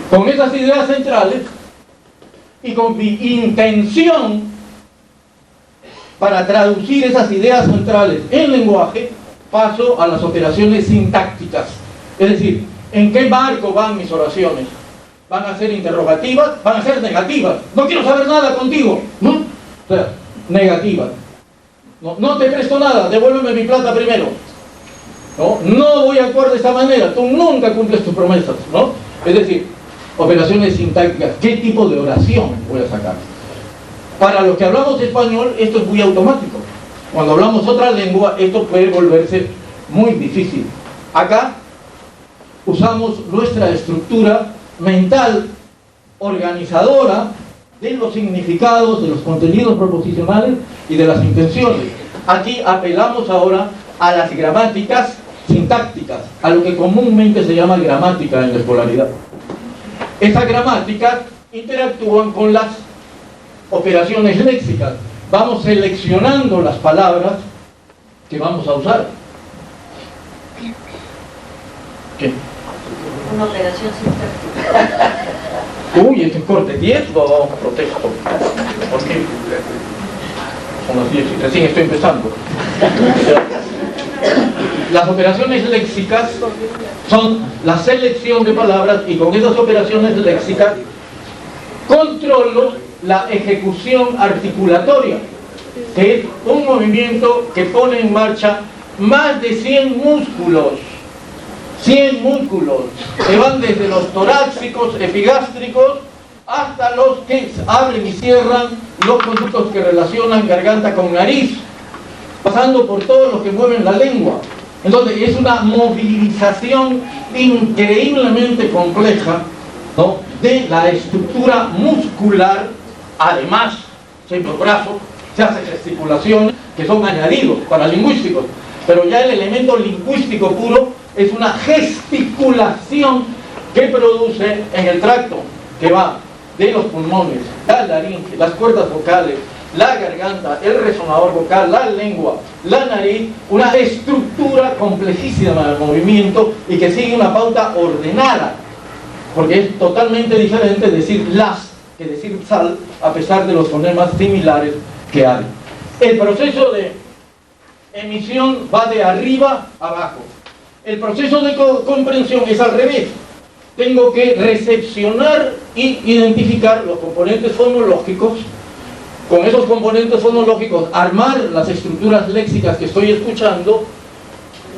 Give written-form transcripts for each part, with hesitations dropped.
Con esas ideas centrales y con mi intención para traducir esas ideas centrales en lenguaje, paso a las operaciones sintácticas. Es decir, ¿en qué marco van mis oraciones? ¿Van a ser interrogativas? ¿Van a ser negativas? No quiero saber nada contigo, ¿no? O sea, negativas. No te presto nada, devuélveme mi plata primero. No voy a actuar de esta manera, tú nunca cumples tus promesas, ¿no? Es decir, operaciones sintácticas. ¿Qué tipo de oración voy a sacar? Para los que hablamos español, esto es muy automático. Cuando hablamos otra lengua, esto puede volverse muy difícil. Acá usamos nuestra estructura mental organizadora de los significados, de los contenidos proposicionales y de las intenciones. Aquí apelamos ahora a las gramáticas sintácticas, a lo que comúnmente se llama gramática en la escolaridad. Esas gramáticas interactúan con las operaciones léxicas. Vamos seleccionando las palabras que vamos a usar. ¿Qué? Una operación sintáctica. Uy, este es corte 10 o protesto. ¿Por qué? Son las 10 y recién estoy empezando. Las operaciones léxicas son la selección de palabras y con esas operaciones léxicas controlo la ejecución articulatoria, que es un movimiento que pone en marcha más de 100 músculos. 100 músculos que van desde los torácicos, epigástricos, hasta los que abren y cierran los conductos que relacionan garganta con nariz, pasando por todos los que mueven la lengua. Entonces es una movilización increíblemente compleja, ¿no?, de la estructura muscular. Además, en los brazos se hace gesticulaciones que son añadidos paralingüísticos, pero ya el elemento lingüístico puro es una gesticulación que produce en el tracto que va de los pulmones, la laringe, las cuerdas vocales, la garganta, el resonador vocal, la lengua, la nariz, una estructura complejísima del movimiento y que sigue una pauta ordenada, porque es totalmente diferente decir las que decir sal, a pesar de los fonemas similares que hay. El proceso de emisión va de arriba a abajo. El proceso de comprensión es al revés. Tengo que recepcionar y identificar los componentes fonológicos. Con esos componentes fonológicos armar las estructuras léxicas que estoy escuchando.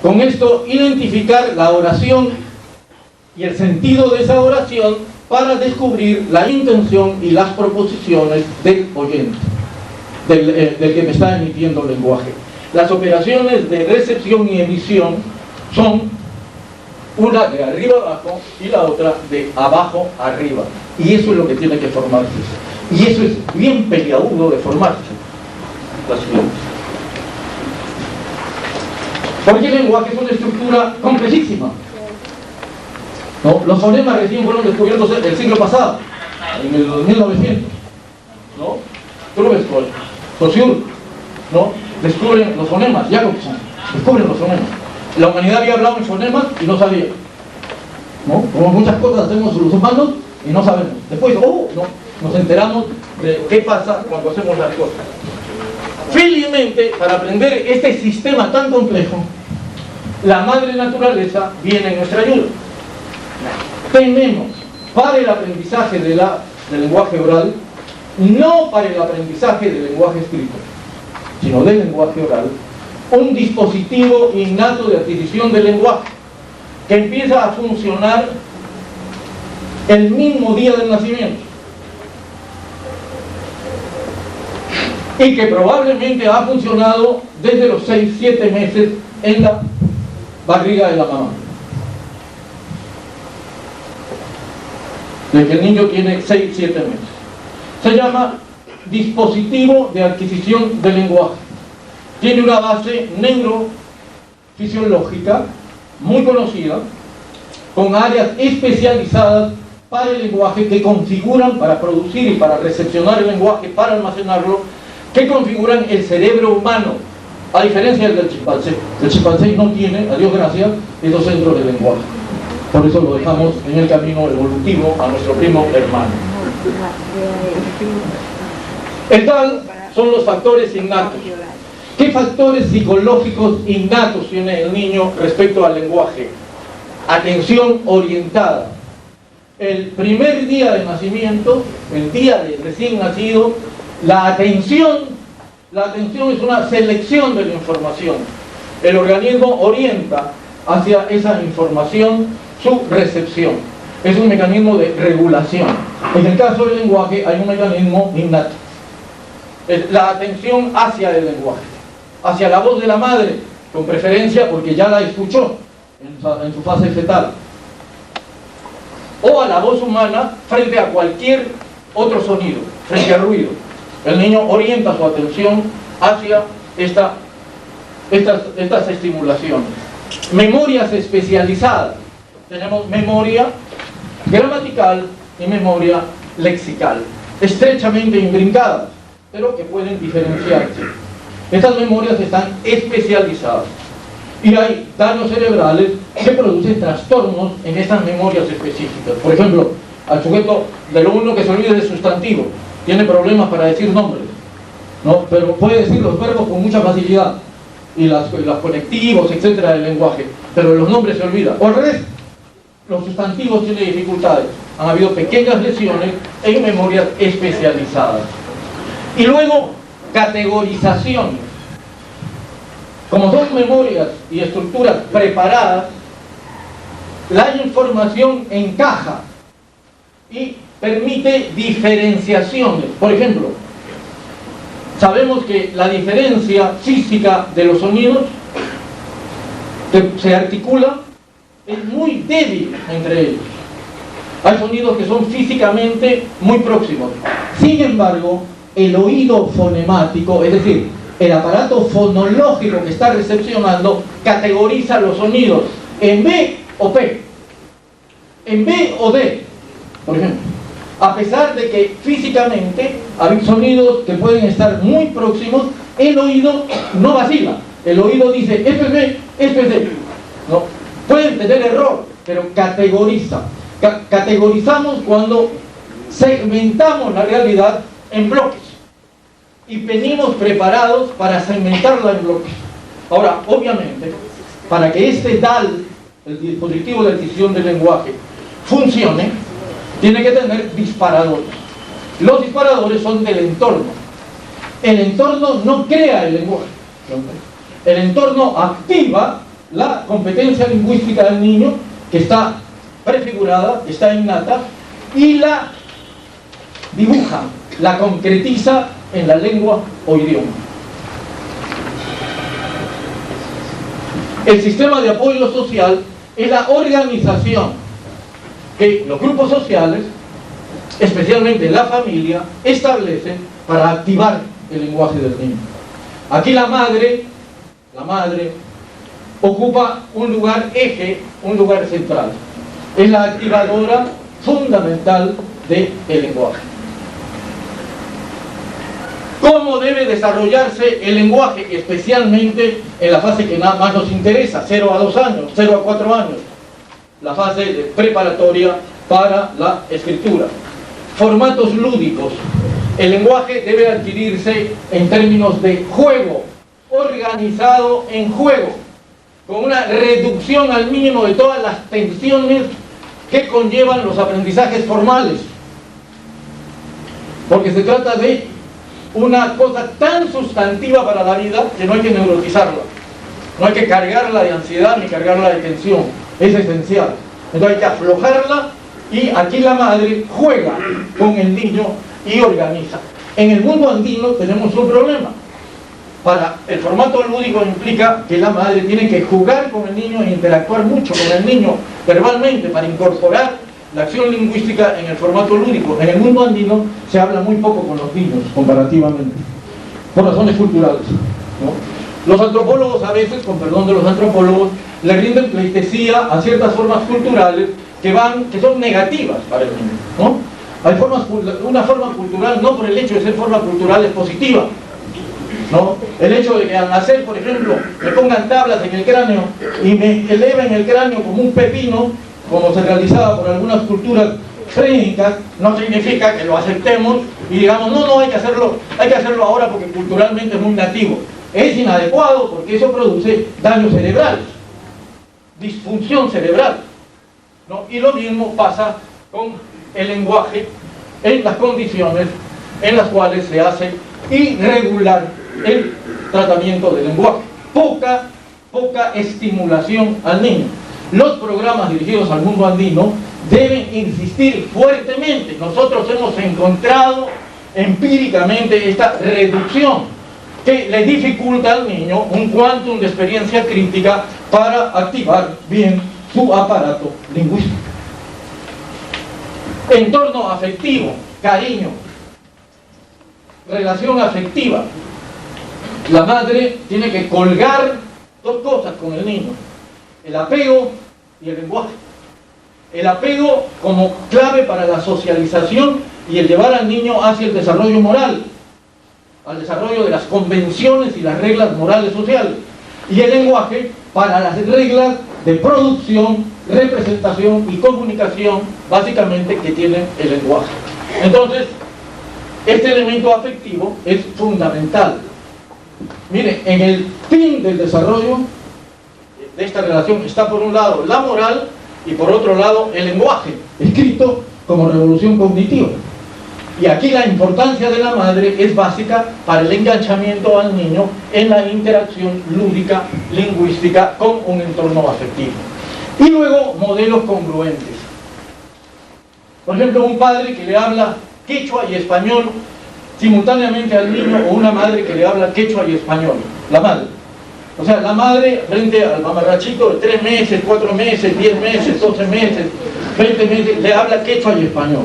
Con esto identificar la oración y el sentido de esa oración para descubrir la intención y las proposiciones del oyente, del que me está emitiendo el lenguaje. Las operaciones de recepción y emisión son una de arriba abajo y la otra de abajo arriba. Y eso es lo que tiene que formarse. Y eso es bien peliagudo de formarse. Las siguientes. Porque el lenguaje es una estructura complejísima, ¿no? Los fonemas recién fueron descubiertos el siglo pasado, en el 1900, ¿no? Trubetskoy, Saussure, ¿no?, descubren los fonemas. Jacobson descubren los fonemas. La humanidad había hablado en fonemas y no sabía, ¿no? Como muchas cosas hacemos los humanos y no sabemos. Después, nos enteramos de qué pasa cuando hacemos las cosas. Felizmente, para aprender este sistema tan complejo, la madre naturaleza viene en nuestra ayuda. Tenemos para el aprendizaje del lenguaje oral, no para el aprendizaje del lenguaje escrito, sino del lenguaje oral, un dispositivo innato de adquisición del lenguaje que empieza a funcionar el mismo día del nacimiento y que probablemente ha funcionado desde los 6-7 meses en la barriga de la mamá. Desde que el niño tiene 6-7 meses. Se llama dispositivo de adquisición del lenguaje. Tiene una base neurofisiológica muy conocida, con áreas especializadas para el lenguaje que configuran, para producir y para recepcionar el lenguaje, para almacenarlo, que configuran el cerebro humano, a diferencia del chimpancé. El chimpancé no tiene, a Dios gracias, esos centros de lenguaje. Por eso lo dejamos en el camino evolutivo a nuestro primo hermano. El tal son los factores innatos. ¿Qué factores psicológicos innatos tiene el niño respecto al lenguaje? Atención orientada. El primer día de nacimiento, el día de recién nacido, la atención es una selección de la información. El organismo orienta hacia esa información su recepción. Es un mecanismo de regulación. En el caso del lenguaje hay un mecanismo innato. Es la atención hacia el lenguaje, hacia la voz de la madre, con preferencia porque ya la escuchó en su fase fetal, o a la voz humana frente a cualquier otro sonido, frente al ruido. El niño orienta su atención hacia estas estimulaciones. Memorias especializadas. Tenemos memoria gramatical y memoria lexical, estrechamente imbrincadas, pero que pueden diferenciarse. Estas memorias están especializadas y hay daños cerebrales que producen trastornos en estas memorias específicas. Por ejemplo, al sujeto de lo único que se olvida es sustantivo, tiene problemas para decir nombres, ¿no? Pero puede decir los verbos con mucha facilidad y los conectivos, etcétera, del lenguaje, pero los nombres se olvidan. O al revés, los sustantivos tienen dificultades. Han habido pequeñas lesiones en memorias especializadas. Y luego, categorizaciones. Como son memorias y estructuras preparadas, la información encaja y permite diferenciaciones. Por ejemplo, sabemos que la diferencia física de los sonidos que se articula es muy débil entre ellos. Hay sonidos que son físicamente muy próximos. Sin embargo, el oído fonemático, es decir, el aparato fonológico que está recepcionando, categoriza los sonidos en B o P, en B o D, por ejemplo. A pesar de que físicamente hay sonidos que pueden estar muy próximos, el oído no vacila. El oído dice, esto es B, esto es D. ¿No? Pueden tener error, pero categoriza. Categorizamos cuando segmentamos la realidad en bloques y venimos preparados para segmentarla en bloques. Ahora, obviamente, para que este DAL, el dispositivo de adquisición del lenguaje, funcione, tiene que tener disparadores. Los disparadores son del entorno. El entorno no crea el lenguaje. El entorno activa la competencia lingüística del niño, que está prefigurada, está innata, y la dibuja, la concretiza en la lengua o idioma. El sistema de apoyo social es la organización que los grupos sociales, especialmente la familia, establecen para activar el lenguaje del niño. Aquí la madre ocupa un lugar eje, un lugar central. Es la activadora fundamental del lenguaje. ¿Cómo debe desarrollarse el lenguaje? Especialmente en la fase que más nos interesa, 0 a 2 años, 0 a 4 años. La fase preparatoria para la escritura. Formatos lúdicos. El lenguaje debe adquirirse en términos de juego, organizado en juego, con una reducción al mínimo de todas las tensiones que conllevan los aprendizajes formales. Porque se trata de una cosa tan sustantiva para la vida que no hay que neurotizarla. No hay que cargarla de ansiedad ni cargarla de tensión. Es esencial. Entonces hay que aflojarla y aquí la madre juega con el niño y organiza. En el mundo andino tenemos un problema. Para el formato lúdico implica que la madre tiene que jugar con el niño e interactuar mucho con el niño verbalmente para incorporar la acción lingüística en el formato lúdico. En el mundo andino se habla muy poco con los niños, comparativamente, por razones culturales, ¿no? Los antropólogos a veces, con perdón de los antropólogos, le rinden pleitesía a ciertas formas culturales que son negativas para el niño, ¿no? Hay una forma cultural, no por el hecho de ser forma cultural, es positiva, ¿no? El hecho de que al nacer, por ejemplo, me pongan tablas en el cráneo y me eleven el cráneo como un pepino, como se realizaba por algunas culturas prédicas, no significa que lo aceptemos y digamos, no, hay que hacerlo ahora porque culturalmente es muy nativo. Es inadecuado porque eso produce daños cerebrales, disfunción cerebral, ¿no? Y lo mismo pasa con el lenguaje en las condiciones en las cuales se hace irregular el tratamiento del lenguaje. Poca estimulación al niño. Los programas dirigidos al mundo andino deben insistir fuertemente. Nosotros hemos encontrado empíricamente esta reducción que le dificulta al niño un quantum de experiencia crítica para activar bien su aparato lingüístico. Entorno afectivo, cariño, relación afectiva. La madre tiene que colgar dos cosas con el niño: el apego y el lenguaje. El apego como clave para la socialización y el llevar al niño hacia el desarrollo moral, al desarrollo de las convenciones y las reglas morales sociales. Y el lenguaje para las reglas de producción, representación y comunicación, básicamente, que tiene el lenguaje. Entonces, este elemento afectivo es fundamental. Miren, en el fin del desarrollo de esta relación está por un lado la moral y por otro lado el lenguaje, escrito como revolución cognitiva. Y aquí la importancia de la madre es básica para el enganchamiento al niño en la interacción lúdica, lingüística con un entorno afectivo. Y luego modelos congruentes. Por ejemplo, un padre que le habla quechua y español simultáneamente al niño, o una madre que le habla quechua y español, la madre. O sea, la madre frente al mamarrachito de 3 meses, 4 meses, 10 meses, 12 meses, 20 meses, le habla quechua y español.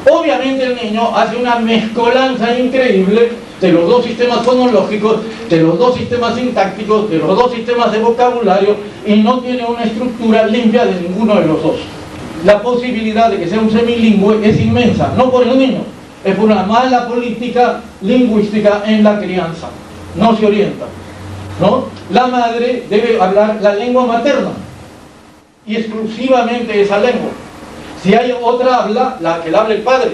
Obviamente el niño hace una mezcolanza increíble de los dos sistemas fonológicos, de los dos sistemas sintácticos, de los dos sistemas de vocabulario, y no tiene una estructura limpia de ninguno de los dos. La posibilidad de que sea un semilingüe es inmensa, no por el niño, es por una mala política lingüística en la crianza. No se orienta, ¿no? La madre debe hablar la lengua materna y exclusivamente esa lengua. Si hay otra habla, la que la habla el padre,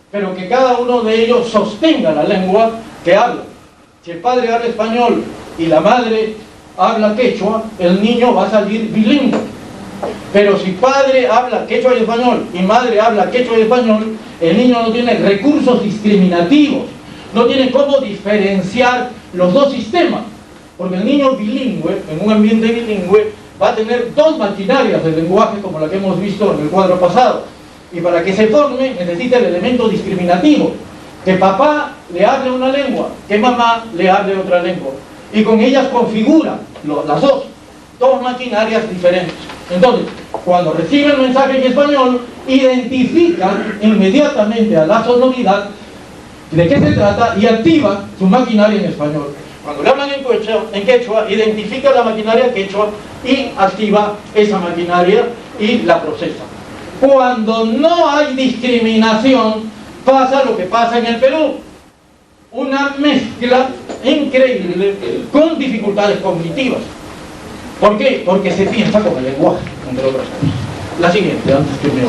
pero que cada uno de ellos sostenga la lengua que habla. Si el padre habla español y la madre habla quechua, el niño va a salir bilingüe. Pero si padre habla quechua y español y madre habla quechua y español, el niño no tiene recursos discriminativos, no tiene cómo diferenciar los dos sistemas, porque el niño bilingüe, en un ambiente bilingüe, va a tener dos maquinarias del lenguaje como la que hemos visto en el cuadro pasado, y para que se forme necesita el elemento discriminativo, que papá le hable una lengua, que mamá le hable otra lengua, y con ellas configura las dos maquinarias diferentes. Entonces, cuando recibe el mensaje en español, identifica inmediatamente a la sonoridad de qué se trata y activa su maquinaria en español. Cuando le hablan en quechua, identifica la maquinaria quechua y activa esa maquinaria y la procesa. Cuando no hay discriminación, pasa lo que pasa en el Perú: una mezcla increíble con dificultades cognitivas. ¿Por qué? Porque se piensa con el lenguaje, entre otras cosas. La siguiente, antes que me